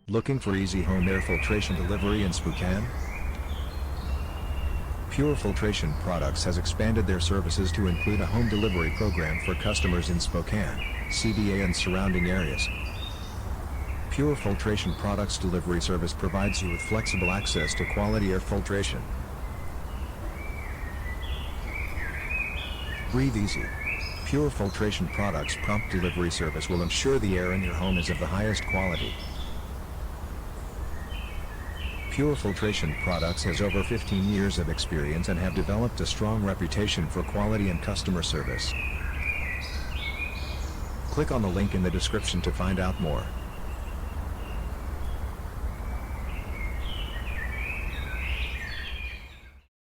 Looking for easy home air filtration delivery in Spokane? Pure Filtration Products has expanded their services to include a home delivery program for customers in Spokane, CDA and surrounding areas. Pure Filtration Products delivery service provides you with flexible access to quality air filtration. Breathe easy. Pure Filtration Products prompt delivery service will ensure the air in your home is of the highest quality. Pure Filtration Products has over 15 years of experience and have developed a strong reputation for quality and customer service. Click on the link in the description to find out more.